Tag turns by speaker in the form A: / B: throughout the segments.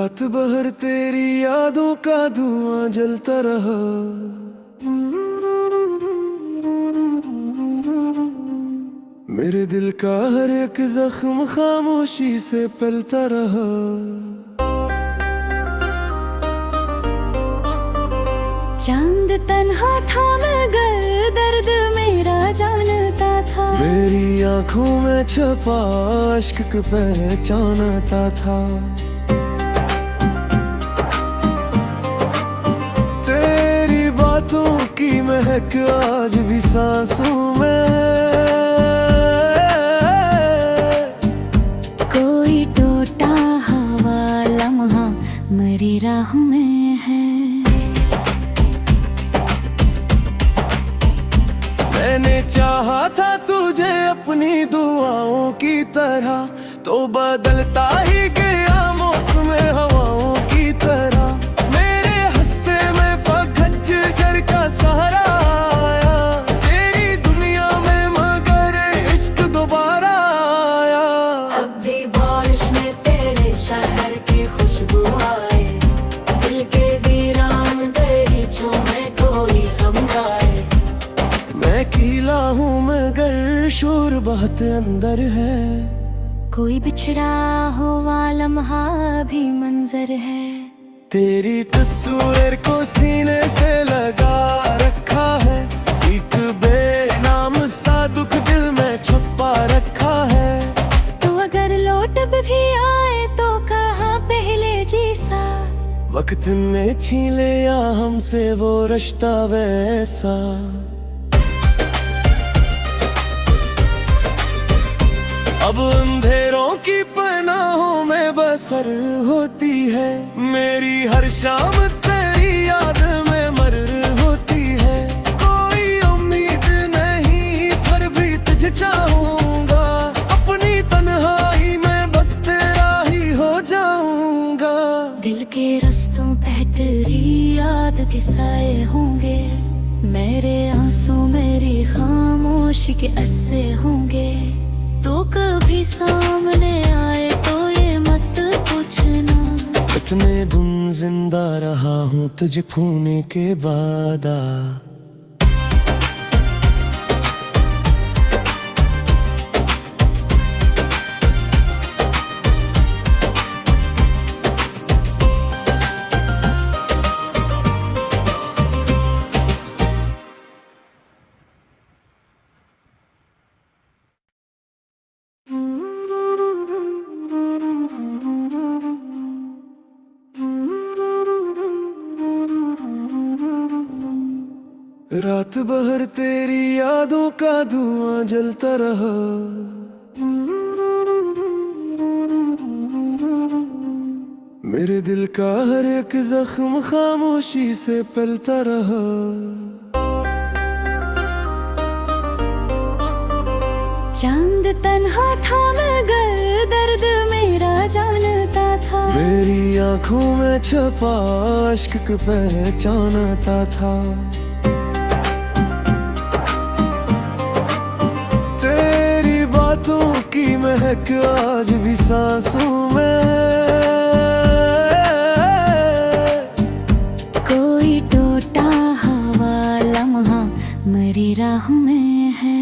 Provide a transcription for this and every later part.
A: रात भर तेरी यादों का धुआं जलता रहा। मेरे दिल का हर एक जख्म खामोशी से पलता रहा।
B: चांद तन्हा था मगर दर्द मेरा जानता था।
A: मेरी आंखों में छपा इश्क पहचानता था। तेरी बातों की महक आज भी सांसों में।
B: कोई टूटा हवा लम्हा मरी राह में है।
A: मैंने चाहा था तुझे अपनी दुआओं की तरह, तो बदलता ही गया मौसम हवाओं की तरह। मेरे हस्से में फखच जर का सहारा आया। तेरी दुनिया में मगर इश्क दोबारा आया।
B: अब भी बारिश में तेरे शहर की खुशबू आए। दिल के वीरान तेरी चूमे कोई गम गाए।
A: मैं खिला हूँ मगर शोर बहुत अंदर है।
B: कोई बिछड़ा हुआ लम्हा भी मंजर है।
A: तेरी तस्वीर को सीने से लगा रखा है। एक बेनाम सा दुख दिल में छुपा रखा है।
B: तो अगर लौट भी आए तो कहाँ पहले जैसा।
A: वक्त ने छीन लिया हमसे वो रिश्ता वैसा। अब अंधेरों की पनाहों में बसर होती है। मेरी हर शाम तेरी याद में मर होती है। कोई उम्मीद नहीं फिर भी तुझे चाहूंगा। अपनी तन्हाई में बस तेरा ही हो जाऊंगा।
B: दिल के रस्तों पे तेरी याद के साए होंगे। मेरे आंसू मेरी खामोशी के अस्से होंगे। तो कभी सामने आए तो ये मत पूछना।
A: इतने दिन जिंदा रहा हूँ तुझे खोने के बाद। रात भर तेरी यादों का धुआं जलता रहा। मेरे दिल का हर एक जख्म खामोशी से पलता रहा।
B: चांद तन्हा था मगर दर्द मेरा जानता था।
A: मेरी आंखों में छपा इश्क पहचानता था। तेरी बातों की महक आज भी सांसों में।
B: कोई टूटा हवा लम्हा मरी राह में है।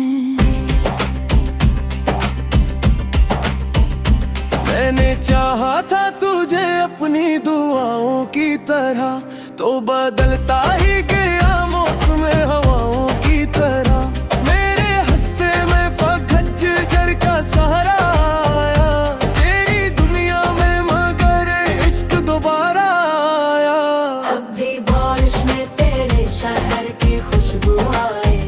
A: मैंने चाहा था तुझे अपनी दुआओं की तरह, तो बदलता ही गया मौसम हवाओं की तरह। मेरे हस्से में फखच जर का सहारा आया। तेरी दुनिया में मगर इश्क दोबारा आया।
B: अब भी बारिश में तेरे शहर की खुशबू आए।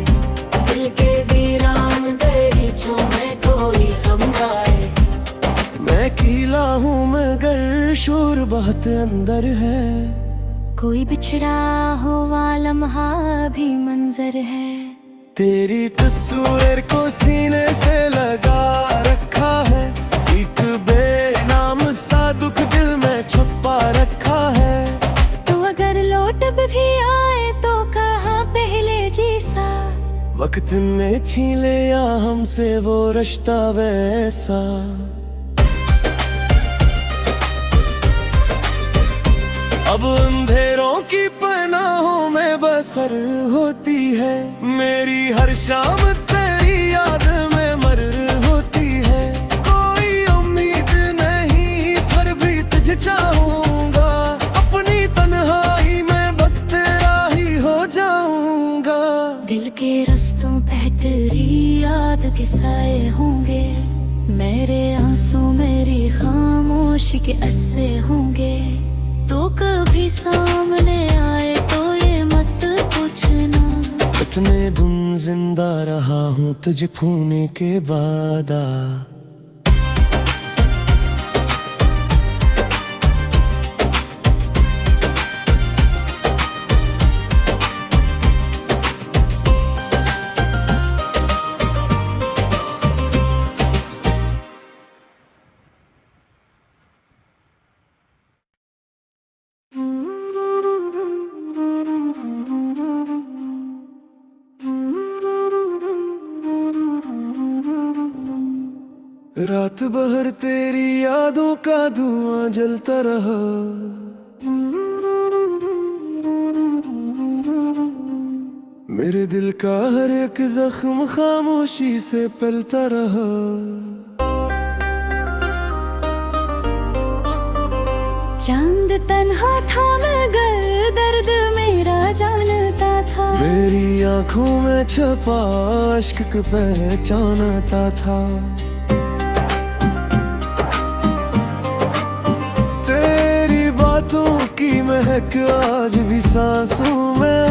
B: दिल के वीरान तेरी चूमे कोई गम गाए।
A: मैं खिला हूँ मगर शोर बहुत अंदर है।
B: कोई बिछड़ा हुआ लम्हा भी मंजर है।
A: तेरी तस्वीर को सीने से लगा रखा है। एक बेनाम सा दुख दिल में छुपा रखा है।
B: तो अगर लौट भी आए तो कहाँ पहले जैसा।
A: वक्त ने छीन लिया हमसे वो रिश्ता वैसा। अब अंधेरों की पनाहों में बसर होती है मेरी हर शाम तेरी याद में मर होती है। कोई उम्मीद नहीं फिर भी तुझे चाहूंगा, अपनी तन्हाई में बस तेरा ही हो जाऊंगा।
B: दिल के रास्तों पे तेरी याद के साए होंगे, मेरे आंसू मेरी खामोशी के अस्से होंगे। तो कभी सामने आए तो ये मत पूछना,
A: इतने दिन जिंदा रहा हूँ तुझे खोने के बाद। रात भर तेरी यादों का धुआं जलता रहा, मेरे दिल का हर एक जख्म खामोशी से पलता रहा।
B: चांद तन्हा था मगर दर्द मेरा जानता था,
A: मेरी आंखों में छपा इश्क पहचानता था। तेरी बातों की महक आज भी सांसों में,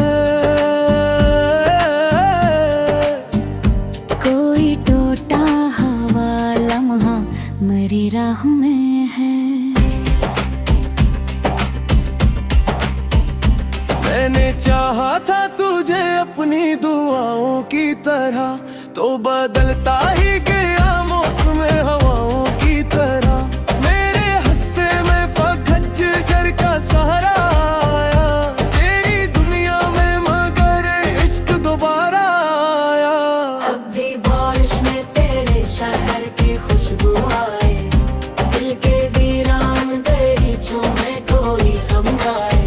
B: कोई टूटा हवा लम्हा मरी राह में है।
A: मैंने चाहा था तुझे अपनी दुआओं की तरह, तो बदलता ही गया मौसम हवाओं की तरह। मेरे हस्से में खच्चर का सहारा आया, तेरी दुनिया में मगर इश्क दोबारा आया।
B: अब भी बारिश में तेरे शहर की खुशबू आए, दिल के वीरान तेरी में कोई गम गाए।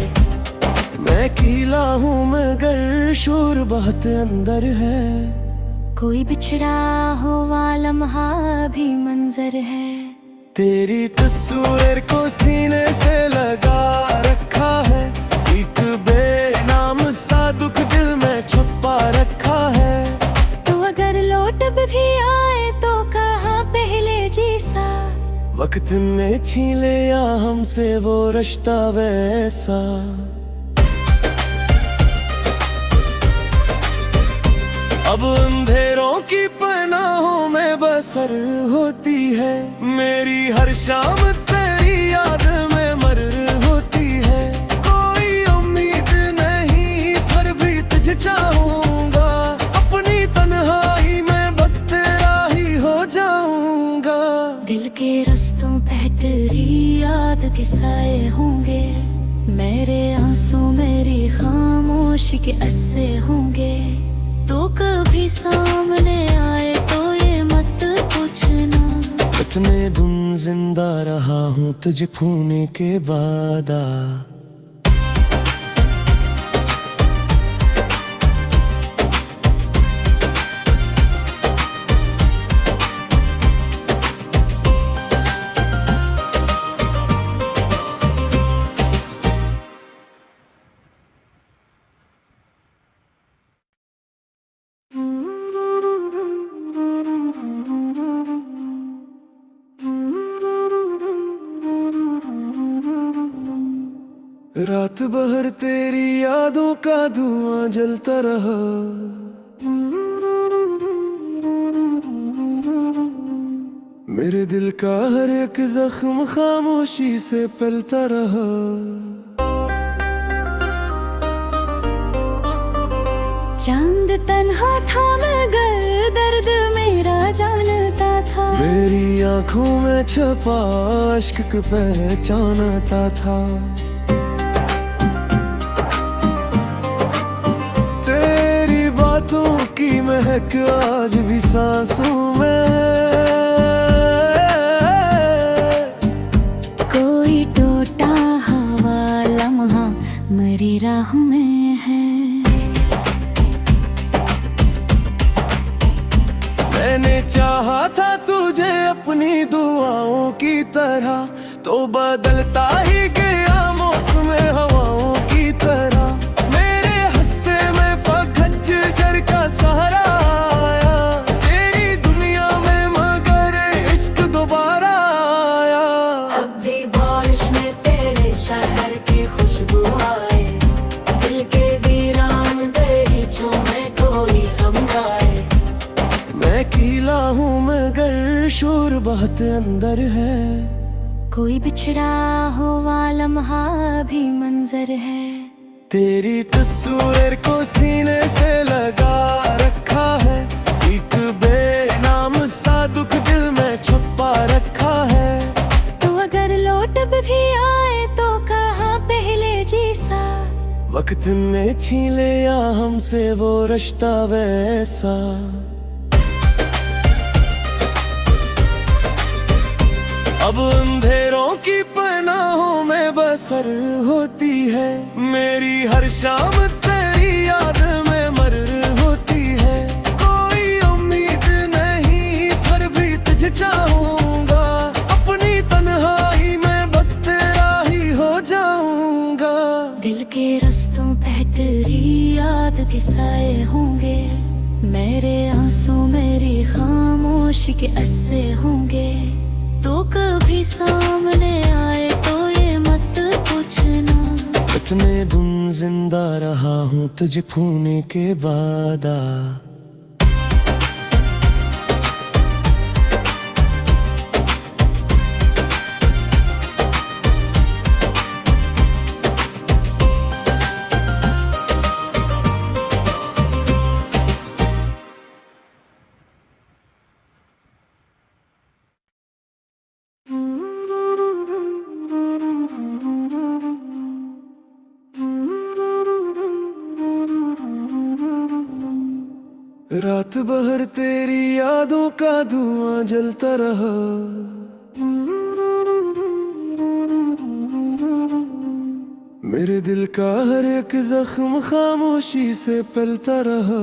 A: मैं खिला हूँ मगर शोर बहुत अंदर है,
B: कोई बिछड़ा हुआ लम्हा भी मंजर है।
A: तेरी तस्वीर को सीने से लगा रखा है, एक बेनाम सा दुख दिल में छुपा रखा है।
B: तो अगर लौट भी आए तो कहाँ पहले जैसा,
A: वक्त ने छीन लिया हमसे वो रिश्ता वैसा। अब अंधेरों की पनाहों में बसर होती है मेरी हर शाम तेरी याद में मर होती है। कोई उम्मीद नहीं फिर भी तुझे चाहूंगा, अपनी तन्हाई में बस तेरा ही हो जाऊंगा।
B: दिल के रास्तों पे तेरी याद के साए होंगे, मेरे आंसू मेरी खामोशी के अस्से होंगे। तो कभी सामने आए तो ये मत पूछना,
A: इतने दिन जिंदा रहा हूँ तुझे खोने के बाद। रात भर तेरी यादों का धुआं जलता रहा, मेरे दिल का हर एक जख्म खामोशी से पलता रहा।
B: चांद तन्हा था मगर दर्द मेरा जानता था,
A: मेरी आंखों में छपा इश्क पहचानता था। तेरी बातों की महक आज भी सांसों में,
B: कोई टूटा हवा लम्हा
A: बदलता ही गया मौसम हवाओं की तरह। मेरे हस्से में फखच जर का सहारा आया, तेरी दुनिया में मगर इश्क दोबारा आया।
B: अब भी बारिश में तेरे शहर की खुशबू आए, दिल के वीरान दरीचों में कोई गम गाए।
A: मैं अकेला हूँ मगर शोर बहुत अंदर है,
B: कोई बिछड़ा हुआ लम्हा भी मंजर है।
A: तेरी तस्वीर को सीने से लगा रखा है, एक बेनाम सा दुख दिल में छुपा रखा है।
B: तो अगर लौट भी आए तो कहाँ पहले जैसा,
A: वक्त ने छीन लिया हमसे वो रिश्ता वैसा। अब अंधेरों की पनाहों में बसर होती है, मेरी हर शाम तेरी याद में मर होती है। कोई उम्मीद नहीं फिर भी तुझे चाहूंगा, अपनी तन्हाई में बस तेरा ही हो जाऊंगा।
B: दिल के रास्तों पे तेरी याद के साए होंगे, मेरे आंसू मेरी खामोशी के अस्से होंगे। तो कभी सामने आए तो ये मत पूछना,
A: इतने दिन जिंदा रहा हूँ तुझे खोने के बाद। रात भर तेरी यादों का धुआं जलता रहा, मेरे दिल का हर एक जख्म खामोशी से पलता रहा।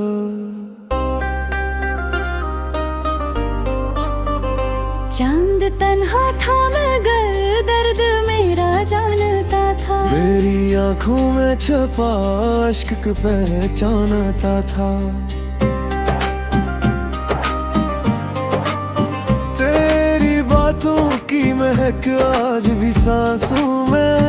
B: चांद तन्हा था मगर दर्द मेरा जानता था,
A: मेरी आंखों में छपा इश्क पहचानता था। तेरी बातों की महक आज भी सांसों में,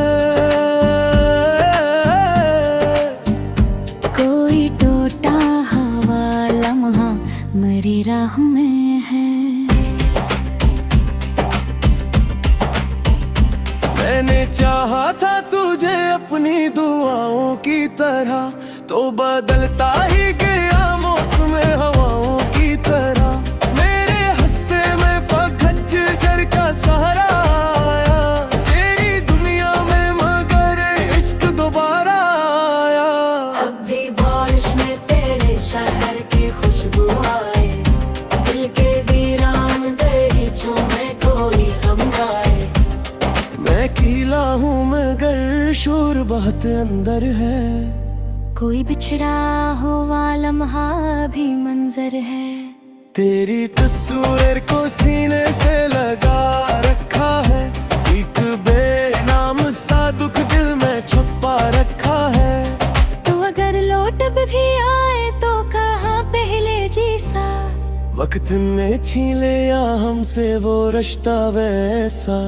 B: कोई टूटा हवा लम्हा मरी राह में है।
A: मैंने चाहा था तुझे अपनी दुआओं की तरह, तो बदलता ही गया मौसम हवाओं की तरह। मेरे हस्से में फखच जर का सहारा आया, तेरी दुनिया में मगर इश्क दोबारा आया।
B: अब भी बारिश में तेरे शहर की खुशबू आए, दिल के वीरान दरीचों में कोई गम गाए।
A: मैं अकेला हूँ मगर शोर बहुत अंदर है,
B: कोई बिछड़ा हुआ लम्हा भी मंजर है।
A: तेरी तस्वीर को सीने से लगा रखा है, एक बेनाम सा दुख दिल में छुपा रखा है।
B: तो अगर लौट भी आए तो कहाँ पहले जैसा,
A: वक्त ने छीन लिया हमसे वो रिश्ता वैसा।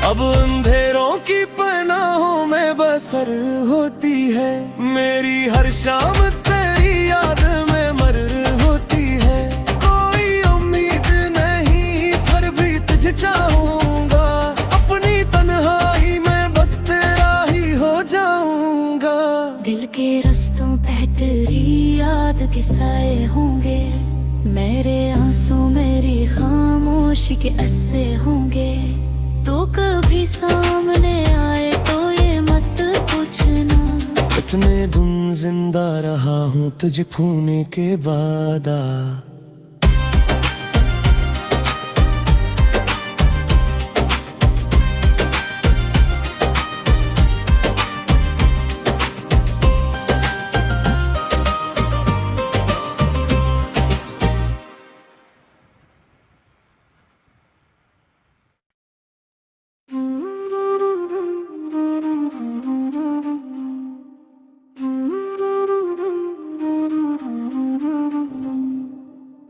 A: अब अंधेरों की पनाहों में बसर होती है, मेरी हर शाम तेरी याद में मर होती है। कोई उम्मीद नहीं फिर भी तुझे चाहूंगा, अपनी तन्हाई में बस तेरा ही हो जाऊंगा।
B: दिल के रास्तों पे तेरी याद के साए होंगे, मेरे आंसू मेरी खामोशी के अस्से होंगे। तो कभी सामने आए तो ये मत पूछना,
A: इतने दिन जिंदा रहा हूँ तुझे खोने के बाद।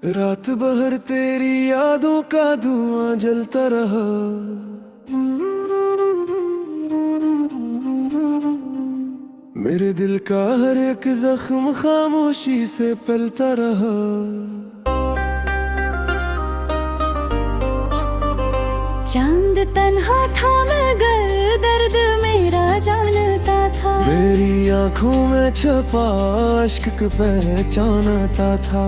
A: रात भर तेरी यादों का धुआं जलता रहा। मेरे दिल का हर एक जख्म खामोशी से पलता रहा।
B: चांद तन्हा था मगर दर्द मेरा जानता था।
A: मेरी आंखों में छपा इश्क पहचानता था।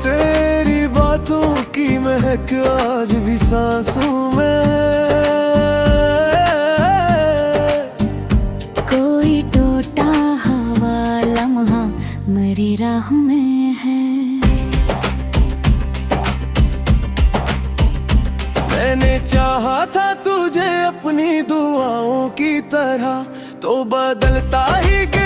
A: तेरी बातों की महक आज भी सांसों में है।
B: कोई टूटा हवा लम्हा मरी राह में है।
A: मैंने चाहा था तुझे अपनी दुआओं की तरह, तो बदलता ही गया।